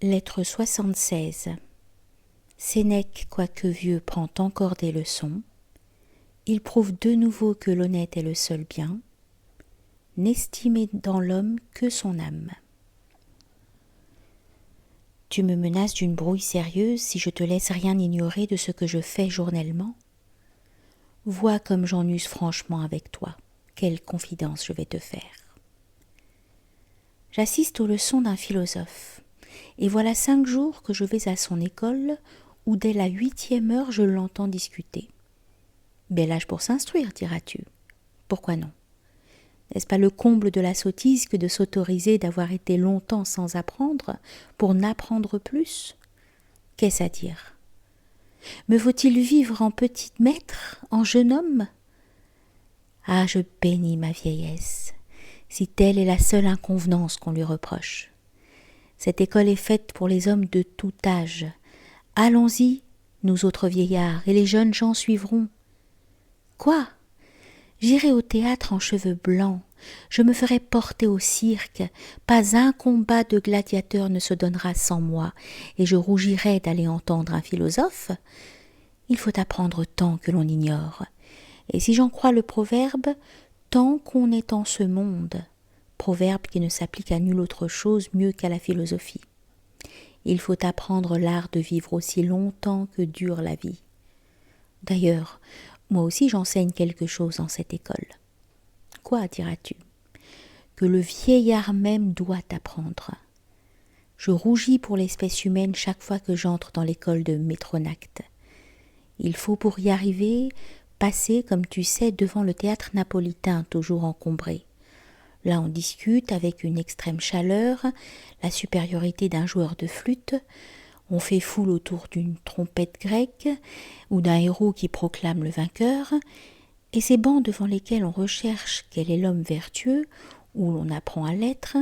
Lettre 76. Sénèque, quoique vieux, prend encore des leçons. Il prouve de nouveau que l'honnête est le seul bien, n'estimer dans l'homme que son âme. Tu me menaces d'une brouille sérieuse si je te laisse rien ignorer de ce que je fais journellement. Vois comme j'en use franchement avec toi. Quelle confidence je vais te faire. J'assiste aux leçons d'un philosophe, et voilà 5 jours que je vais à son école, où dès la 8e heure je l'entends discuter. Bel âge pour s'instruire, diras-tu. Pourquoi non? N'est-ce pas le comble de la sottise que de s'autoriser d'avoir été longtemps sans apprendre pour n'apprendre plus? Qu'est-ce à dire? Me faut-il vivre en petit maître, en jeune homme? Ah, je bénis ma vieillesse, si telle est la seule inconvenance qu'on lui reproche. Cette école est faite pour les hommes de tout âge. Allons-y, nous autres vieillards, et les jeunes gens suivront. Quoi? J'irai au théâtre en cheveux blancs, je me ferai porter au cirque, pas un combat de gladiateurs ne se donnera sans moi, et je rougirai d'aller entendre un philosophe. Il faut apprendre tant que l'on ignore, et si j'en crois le proverbe, tant qu'on est en ce monde, proverbe qui ne s'applique à nulle autre chose mieux qu'à la philosophie. Il faut apprendre l'art de vivre aussi longtemps que dure la vie. D'ailleurs, moi aussi j'enseigne quelque chose dans cette école. Quoi, diras-tu? Que le vieillard même doit apprendre. Je rougis pour l'espèce humaine chaque fois que j'entre dans l'école de Métronacte. Il faut pour y arriver passer, comme tu sais, devant le théâtre napolitain, toujours encombré. Là on discute avec une extrême chaleur la supériorité d'un joueur de flûte, on fait foule autour d'une trompette grecque ou d'un héros qui proclame le vainqueur, et ces bancs devant lesquels on recherche quel est l'homme vertueux, où l'on apprend à l'être,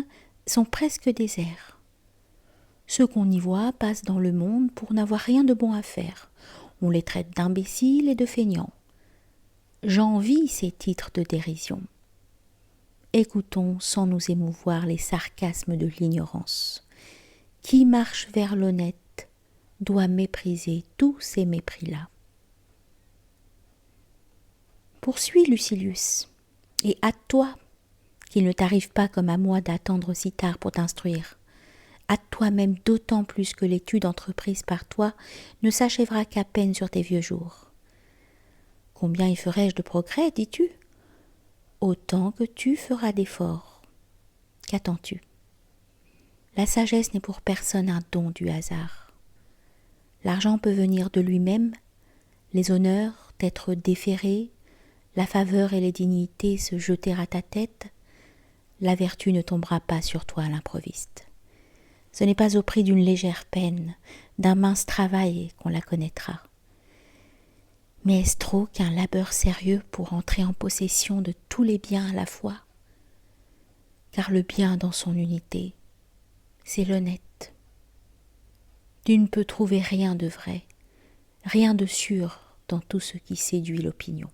sont presque déserts. Ceux qu'on y voit passent dans le monde pour n'avoir rien de bon à faire. On les traite d'imbéciles et de feignants. J'envie ces titres de dérision. Écoutons sans nous émouvoir les sarcasmes de l'ignorance. Qui marche vers l'honnête doit mépriser tous ces mépris-là. Poursuis Lucilius, et hâte-toi, qu'il ne t'arrive pas comme à moi d'attendre si tard pour t'instruire. Hâte-toi même d'autant plus que l'étude entreprise par toi ne s'achèvera qu'à peine sur tes vieux jours. Combien y ferai-je de progrès, dis-tu? Autant que tu feras d'efforts. Qu'attends-tu? La sagesse n'est pour personne un don du hasard. L'argent peut venir de lui-même, les honneurs t'être déférés, la faveur et les dignités se jeter à ta tête, la vertu ne tombera pas sur toi à l'improviste. Ce n'est pas au prix d'une légère peine, d'un mince travail qu'on la connaîtra. Mais est-ce trop qu'un labeur sérieux pour entrer en possession de tous les biens à la fois? Car le bien dans son unité, c'est l'honnête. Tu ne peux trouver rien de vrai, rien de sûr dans tout ce qui séduit l'opinion.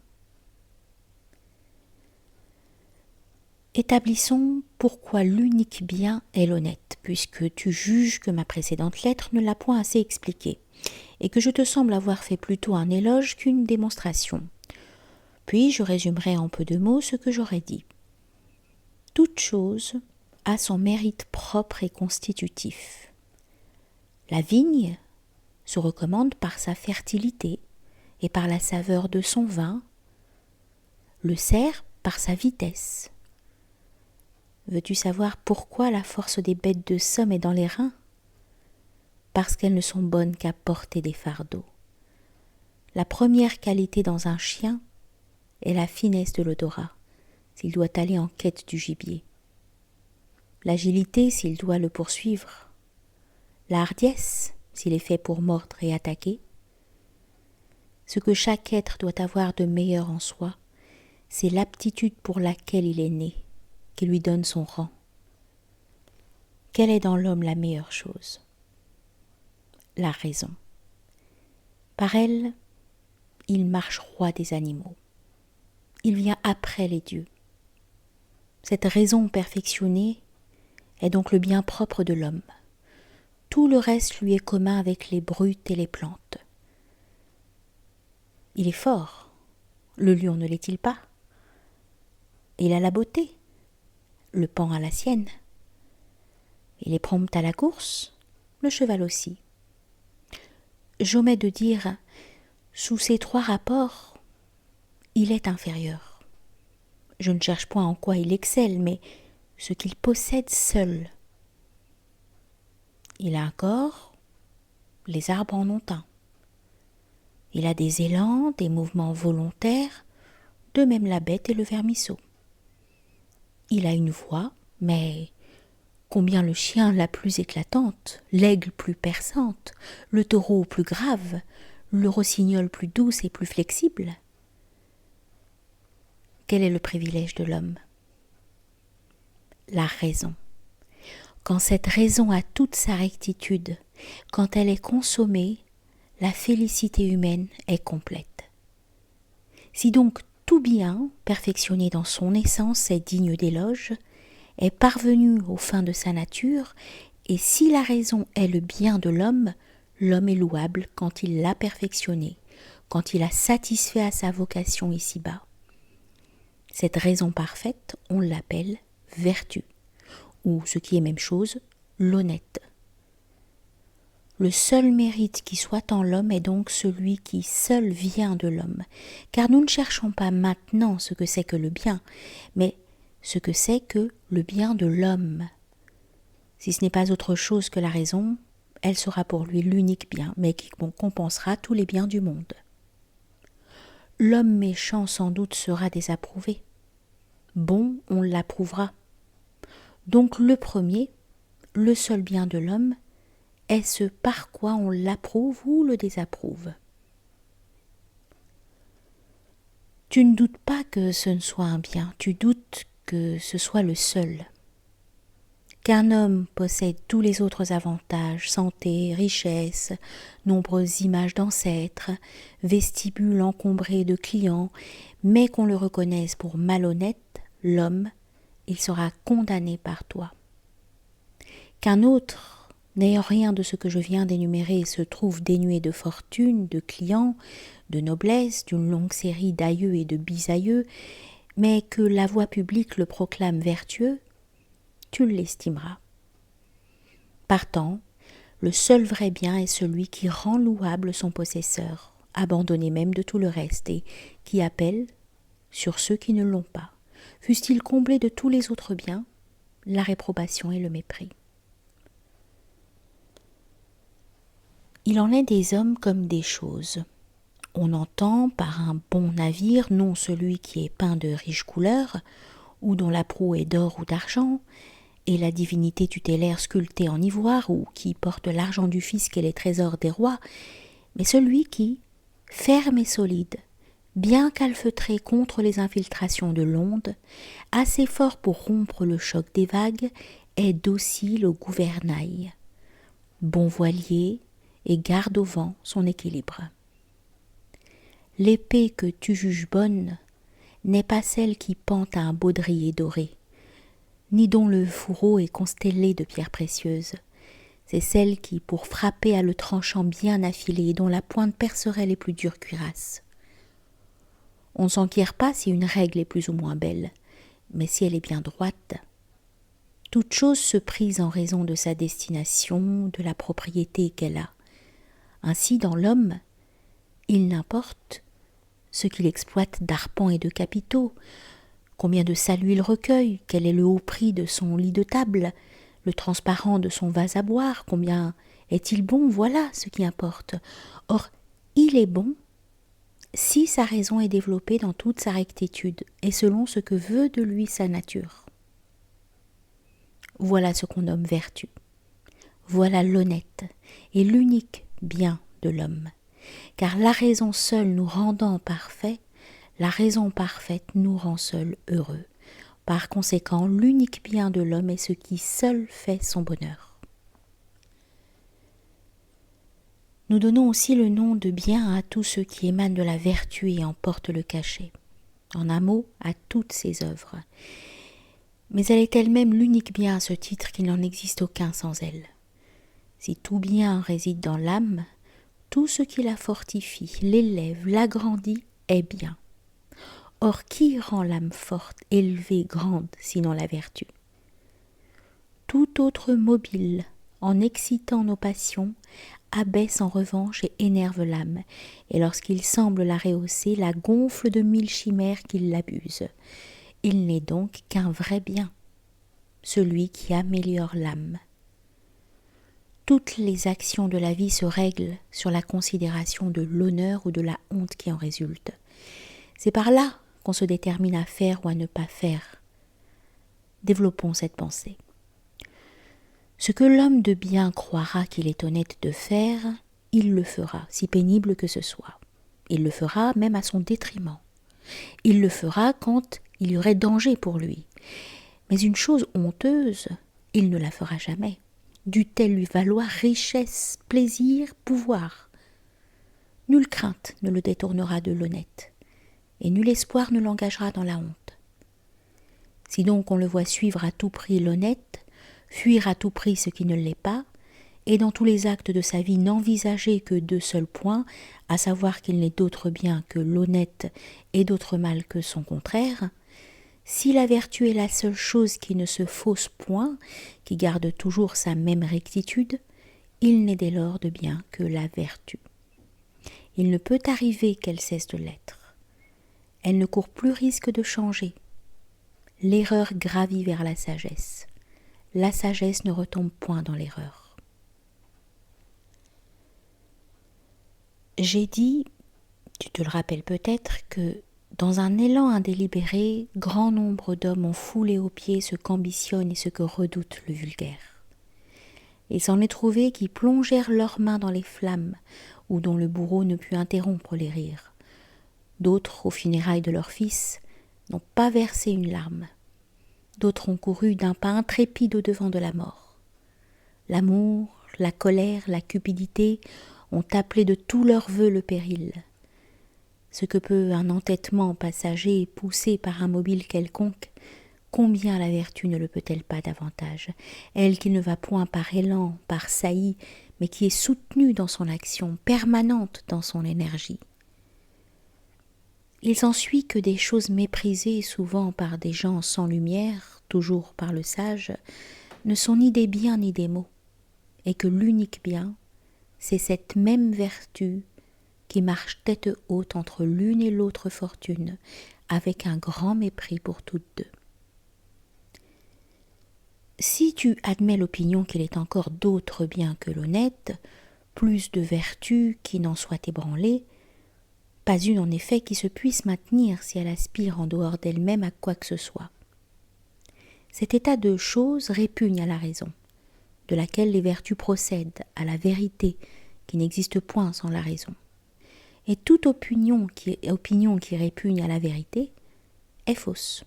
Établissons pourquoi l'unique bien est l'honnête, puisque tu juges que ma précédente lettre ne l'a point assez expliqué, et que je te semble avoir fait plutôt un éloge qu'une démonstration. Puis je résumerai en peu de mots ce que j'aurais dit. Toute chose a son mérite propre et constitutif. La vigne se recommande par sa fertilité et par la saveur de son vin, le cerf par sa vitesse. Veux-tu savoir pourquoi la force des bêtes de somme est dans les reins? Parce qu'elles ne sont bonnes qu'à porter des fardeaux. La première qualité dans un chien est la finesse de l'odorat, s'il doit aller en quête du gibier. L'agilité, s'il doit le poursuivre. La hardiesse, s'il est fait pour mordre et attaquer. Ce que chaque être doit avoir de meilleur en soi, c'est l'aptitude pour laquelle il est né, qui lui donne son rang. Quelle est dans l'homme la meilleure chose? La raison. Par elle, il marche roi des animaux. Il vient après les dieux. Cette raison perfectionnée est donc le bien propre de l'homme. tout le reste lui est commun avec les brutes et les plantes. Il est fort, le lion ne l'est-il pas? Il a la beauté, le paon a la sienne. Il est prompt à la course, le cheval aussi. J'omets de dire, sous ces trois rapports, il est inférieur. Je ne cherche point en quoi il excelle, mais ce qu'il possède seul. Il a un corps, les arbres en ont un. Il a des élans, des mouvements volontaires, de même la bête et le vermisseau. Il a une voix, mais combien le chien la plus éclatante, l'aigle plus perçante, le taureau plus grave, le rossignol plus douce et plus flexible. Quel est le privilège de l'homme? La raison. Quand cette raison a toute sa rectitude, quand elle est consommée, la félicité humaine est complète. Si donc tout bien, perfectionné dans son essence, est digne d'éloge, est parvenu aux fins de sa nature, et si la raison est le bien de l'homme, l'homme est louable quand il l'a perfectionné, quand il a satisfait à sa vocation ici-bas. Cette raison parfaite, on l'appelle vertu, ou ce qui est même chose, l'honnête. Le seul mérite qui soit en l'homme est donc celui qui seul vient de l'homme, car nous ne cherchons pas maintenant ce que c'est que le bien, mais ce que c'est que le bien de l'homme. Si ce n'est pas autre chose que la raison, elle sera pour lui l'unique bien, mais qui compensera tous les biens du monde. L'homme méchant sans doute sera désapprouvé. Bon, on l'approuvera. Donc le premier, le seul bien de l'homme, est ce par quoi on l'approuve ou le désapprouve. Tu ne doutes pas que ce ne soit un bien, tu doutes que ce soit le seul. Qu'un homme possède tous les autres avantages, santé, richesse, nombreuses images d'ancêtres, vestibules encombrés de clients, mais qu'on le reconnaisse pour malhonnête, l'homme, il sera condamné par toi. Qu'un autre, n'ayant rien de ce que je viens d'énumérer, se trouve dénué de fortune, de clients, de noblesse, d'une longue série d'aïeux et de bisaïeux, mais que la voix publique le proclame vertueux, tu l'estimeras. Partant, le seul vrai bien est celui qui rend louable son possesseur, abandonné même de tout le reste, et qui appelle sur ceux qui ne l'ont pas, fussent-ils comblés de tous les autres biens, la réprobation et le mépris. Il en est des hommes comme des choses. On entend par un bon navire non celui qui est peint de riches couleurs, ou dont la proue est d'or ou d'argent, et la divinité tutélaire sculptée en ivoire, ou qui porte l'argent du fisc et les trésors des rois, mais celui qui, ferme et solide, bien calfeutré contre les infiltrations de l'onde, assez fort pour rompre le choc des vagues, est docile au gouvernail. Bon voilier, et garde au vent son équilibre. L'épée que tu juges bonne n'est pas celle qui pend à un baudrier doré, ni dont le fourreau est constellé de pierres précieuses. C'est celle qui, pour frapper à le tranchant bien affilé, dont la pointe percerait les plus dures cuirasses. On ne s'enquiert pas si une règle est plus ou moins belle, mais si elle est bien droite. Toute chose se prise en raison de sa destination, de la propriété qu'elle a. Ainsi, dans l'homme, il n'importe ce qu'il exploite d'arpents et de capitaux, combien de saluts il recueille, quel est le haut prix de son lit de table, le transparent de son vase à boire, combien est-il bon, voilà ce qui importe. Or, il est bon si sa raison est développée dans toute sa rectitude et selon ce que veut de lui sa nature. Voilà ce qu'on nomme vertu. Voilà l'honnête et l'unique bien de l'homme. Car la raison seule nous rendant parfaits, la raison parfaite nous rend seuls heureux. Par conséquent, l'unique bien de l'homme est ce qui seul fait son bonheur. Nous donnons aussi le nom de bien à tout ce qui émane de la vertu et en porte le cachet. En un mot, à toutes ses œuvres. Mais elle est elle-même l'unique bien à ce titre qu'il n'en existe aucun sans elle. Si tout bien réside dans l'âme, tout ce qui la fortifie, l'élève, l'agrandit est bien. Or, qui rend l'âme forte, élevée, grande, sinon la vertu? Tout autre mobile, en excitant nos passions, abaisse en revanche et énerve l'âme, et lorsqu'il semble la rehausser, la gonfle de 1000 chimères qui l'abusent. Il n'est donc qu'un vrai bien, celui qui améliore l'âme. Toutes les actions de la vie se règlent sur la considération de l'honneur ou de la honte qui en résulte. C'est par là qu'on se détermine à faire ou à ne pas faire. Développons cette pensée. Ce que l'homme de bien croira qu'il est honnête de faire, il le fera, si pénible que ce soit. Il le fera même à son détriment. Il le fera quand il y aurait danger pour lui. Mais une chose honteuse, il ne la fera jamais. Dût-elle lui valoir richesse, plaisir, pouvoir. Nulle crainte ne le détournera de l'honnête, et nul espoir ne l'engagera dans la honte. Si donc on le voit suivre à tout prix l'honnête, fuir à tout prix ce qui ne l'est pas, et dans tous les actes de sa vie n'envisager que deux seuls points, à savoir qu'il n'est d'autre bien que l'honnête et d'autre mal que son contraire, si la vertu est la seule chose qui ne se fausse point, qui garde toujours sa même rectitude, il n'est dès lors de bien que la vertu. Il ne peut arriver qu'elle cesse de l'être. Elle ne court plus risque de changer. L'erreur gravit vers la sagesse. La sagesse ne retombe point dans l'erreur. J'ai dit, tu te le rappelles peut-être, que dans un élan indélibéré, grand nombre d'hommes ont foulé aux pieds ce qu'ambitionne et ce que redoute le vulgaire. Il s'en est trouvé qui plongèrent leurs mains dans les flammes, ou dont le bourreau ne put interrompre les rires. D'autres, aux funérailles de leur fils, n'ont pas versé une larme. D'autres ont couru d'un pas intrépide au-devant de la mort. L'amour, la colère, la cupidité ont appelé de tous leurs vœux le péril. Ce que peut un entêtement passager poussé par un mobile quelconque, combien la vertu ne le peut-elle pas davantage, elle qui ne va point par élan, par saillie, mais qui est soutenue dans son action, permanente dans son énergie. Il s'ensuit que des choses méprisées souvent par des gens sans lumière, toujours par le sage, ne sont ni des biens ni des maux, et que l'unique bien, c'est cette même vertu qui marche tête haute entre l'une et l'autre fortune, avec un grand mépris pour toutes deux. Si tu admets l'opinion qu'il est encore d'autres biens que l'honnête, plus de vertus qui n'en soient ébranlées, pas une en effet qui se puisse maintenir si elle aspire en dehors d'elle-même à quoi que ce soit. Cet état de choses répugne à la raison, de laquelle les vertus procèdent, à la vérité, qui n'existe point sans la raison. Et toute opinion qui répugne à la vérité est fausse.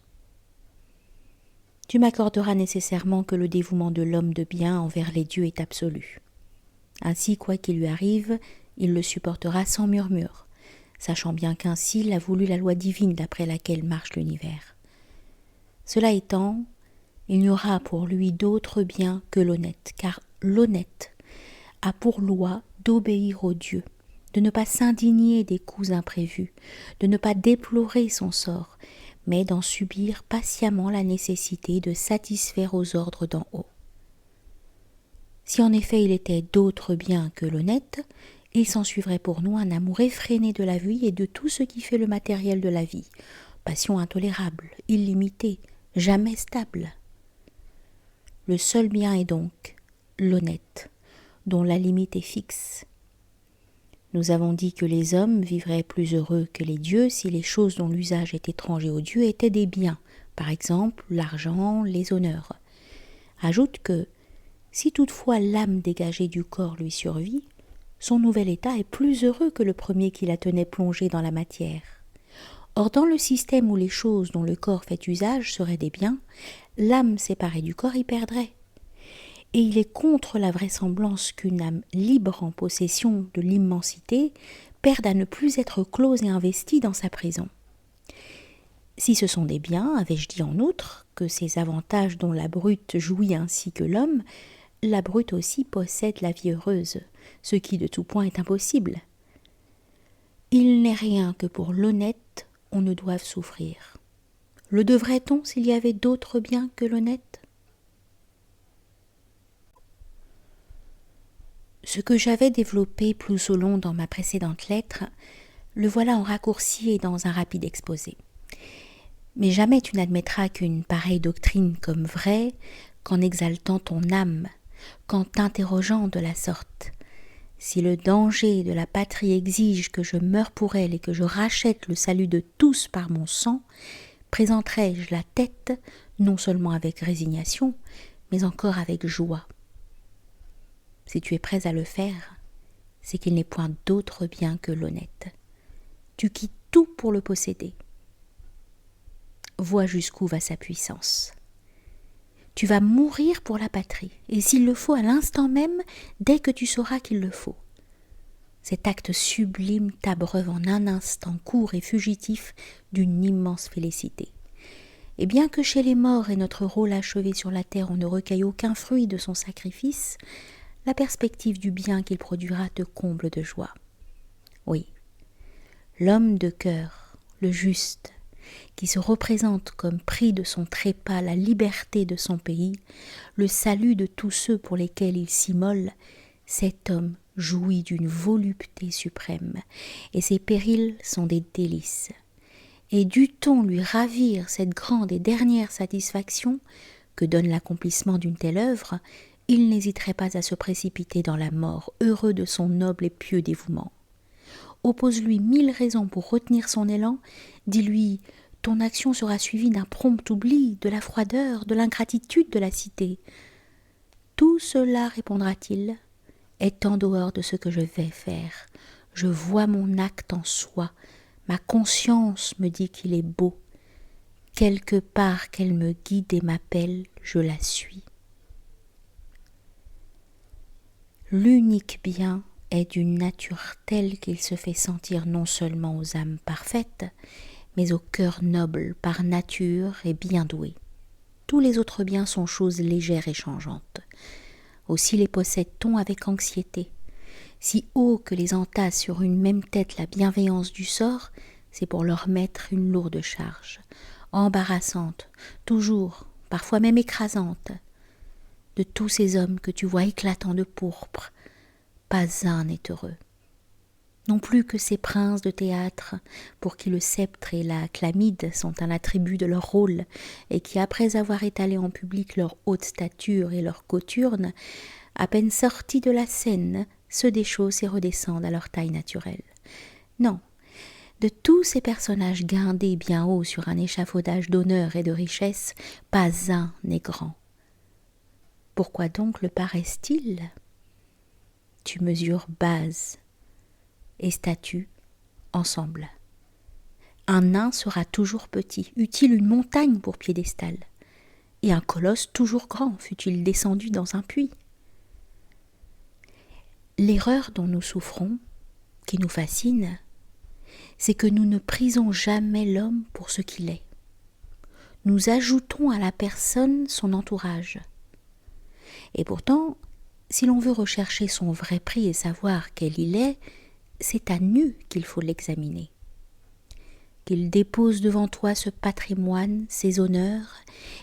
Tu m'accorderas nécessairement que le dévouement de l'homme de bien envers les dieux est absolu. Ainsi, quoi qu'il lui arrive, il le supportera sans murmure, sachant bien qu'ainsi il a voulu la loi divine d'après laquelle marche l'univers. Cela étant, il n'y aura pour lui d'autre bien que l'honnête, car l'honnête a pour loi d'obéir aux dieux, de ne pas s'indigner des coups imprévus, de ne pas déplorer son sort, mais d'en subir patiemment la nécessité de satisfaire aux ordres d'en haut. Si en effet il était d'autre bien que l'honnête, il s'ensuivrait pour nous un amour effréné de la vie et de tout ce qui fait le matériel de la vie, passion intolérable, illimitée, jamais stable. Le seul bien est donc l'honnête, dont la limite est fixe. Nous avons dit que les hommes vivraient plus heureux que les dieux si les choses dont l'usage est étranger aux dieux étaient des biens, par exemple l'argent, les honneurs. Ajoute que, si toutefois l'âme dégagée du corps lui survit, son nouvel état est plus heureux que le premier qui la tenait plongée dans la matière. Or, dans le système où les choses dont le corps fait usage seraient des biens, l'âme séparée du corps y perdrait. Et il est contre la vraisemblance qu'une âme libre en possession de l'immensité perde à ne plus être close et investie dans sa prison. Si ce sont des biens, avais-je dit en outre, que ces avantages dont la brute jouit ainsi que l'homme, la brute aussi possède la vie heureuse, ce qui de tout point est impossible. Il n'est rien que pour l'honnête on ne doive souffrir. Le devrait-on s'il y avait d'autres biens que l'honnête ? Ce que j'avais développé plus au long dans ma précédente lettre, le voilà en raccourci et dans un rapide exposé. Mais jamais tu n'admettras qu'une pareille doctrine comme vraie qu'en exaltant ton âme, qu'en t'interrogeant de la sorte. Si le danger de la patrie exige que je meure pour elle et que je rachète le salut de tous par mon sang, présenterai-je la tête non seulement avec résignation, mais encore avec joie. Si tu es prêt à le faire, c'est qu'il n'est point d'autre bien que l'honnête. Tu quittes tout pour le posséder. Vois jusqu'où va sa puissance. Tu vas mourir pour la patrie, et s'il le faut à l'instant même, dès que tu sauras qu'il le faut. Cet acte sublime t'abreuve en un instant court et fugitif d'une immense félicité. Et bien que chez les morts et notre rôle achevé sur la terre on ne recueille aucun fruit de son sacrifice, la perspective du bien qu'il produira te comble de joie. Oui, l'homme de cœur, le juste, qui se représente comme prix de son trépas la liberté de son pays, le salut de tous ceux pour lesquels il s'immole, cet homme jouit d'une volupté suprême, et ses périls sont des délices. Et dût-on lui ravir cette grande et dernière satisfaction que donne l'accomplissement d'une telle œuvre, il n'hésiterait pas à se précipiter dans la mort, heureux de son noble et pieux dévouement. Oppose-lui 1000 raisons pour retenir son élan, dis-lui « Ton action sera suivie d'un prompt oubli, de la froideur, de l'ingratitude de la cité. » Tout cela, répondra-t-il, est en dehors de ce que je vais faire. Je vois mon acte en soi. Ma conscience me dit qu'il est beau. Quelque part qu'elle me guide et m'appelle, je la suis. L'unique bien est d'une nature telle qu'il se fait sentir non seulement aux âmes parfaites, mais aux cœurs nobles par nature et bien doués. Tous les autres biens sont choses légères et changeantes. Aussi les possède-t-on avec anxiété. Si haut que les entasse sur une même tête la bienveillance du sort, c'est pour leur mettre une lourde charge, embarrassante, toujours, parfois même écrasante. De tous ces hommes que tu vois éclatants de pourpre, pas un n'est heureux. Non plus que ces princes de théâtre, pour qui le sceptre et la chlamyde sont un attribut de leur rôle, et qui, après avoir étalé en public leur haute stature et leur cothurne, à peine sortis de la scène, se déchaussent et redescendent à leur taille naturelle. Non, de tous ces personnages guindés bien haut sur un échafaudage d'honneur et de richesse, pas un n'est grand. Pourquoi donc le paraissent-ils ? Tu mesures base et statut ensemble. Un nain sera toujours petit, eût-il une montagne pour piédestal, et un colosse toujours grand, fût-il descendu dans un puits. L'erreur dont nous souffrons, qui nous fascine, c'est que nous ne prisons jamais l'homme pour ce qu'il est. Nous ajoutons à la personne son entourage. Et pourtant, si l'on veut rechercher son vrai prix et savoir quel il est, c'est à nu qu'il faut l'examiner. Qu'il dépose devant toi ce patrimoine, ces honneurs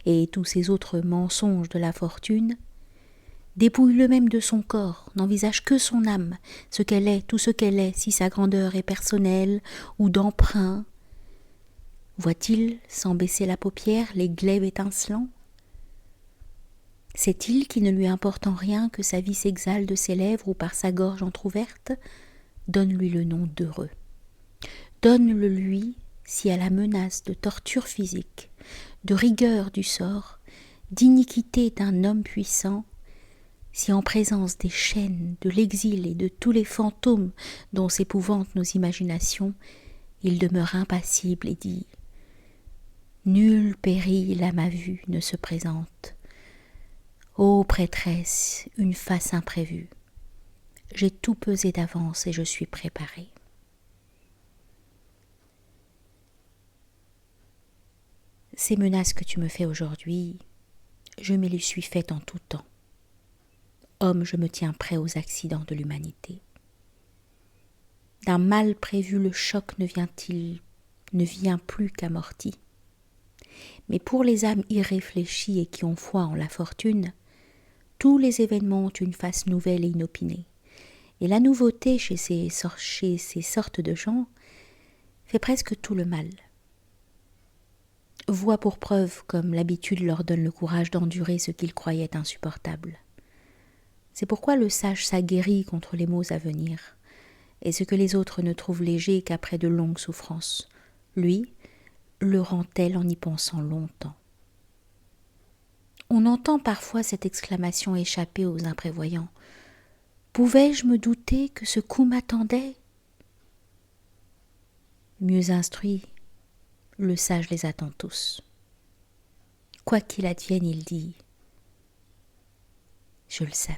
et tous ces autres mensonges de la fortune, dépouille-le même de son corps, n'envisage que son âme, ce qu'elle est, tout ce qu'elle est, si sa grandeur est personnelle ou d'emprunt. Voit-il, sans baisser la paupière, les glaives étincelants ? Sait-il qu'il ne lui importe en rien que sa vie s'exhale de ses lèvres ou par sa gorge entr'ouverte ? Donne-lui le nom d'heureux. Donne-le lui si à la menace de torture physique, de rigueur du sort, d'iniquité d'un homme puissant, si en présence des chaînes, de l'exil et de tous les fantômes dont s'épouvantent nos imaginations, il demeure impassible et dit « Nul péril à ma vue ne se présente. Ô prêtresse, une face imprévue. J'ai tout pesé d'avance et je suis préparée. » Ces menaces que tu me fais aujourd'hui, je me les suis faites en tout temps. homme, je me tiens prêt aux accidents de l'humanité. D'un mal prévu, le choc ne vient plus qu'amorti. Mais pour les âmes irréfléchies et qui ont foi en la fortune, tous les événements ont une face nouvelle et inopinée. Et la nouveauté chez ces sortes de gens fait presque tout le mal. Vois pour preuve comme l'habitude leur donne le courage d'endurer ce qu'ils croyaient insupportable. C'est pourquoi le sage s'aguerrit contre les maux à venir, et ce que les autres ne trouvent léger qu'après de longues souffrances, lui le rend tel en y pensant longtemps. On entend parfois cette exclamation échapper aux imprévoyants. Pouvais-je me douter que ce coup m'attendait ? Mieux instruit, le sage les attend tous. Quoi qu'il advienne, il dit « Je le savais ».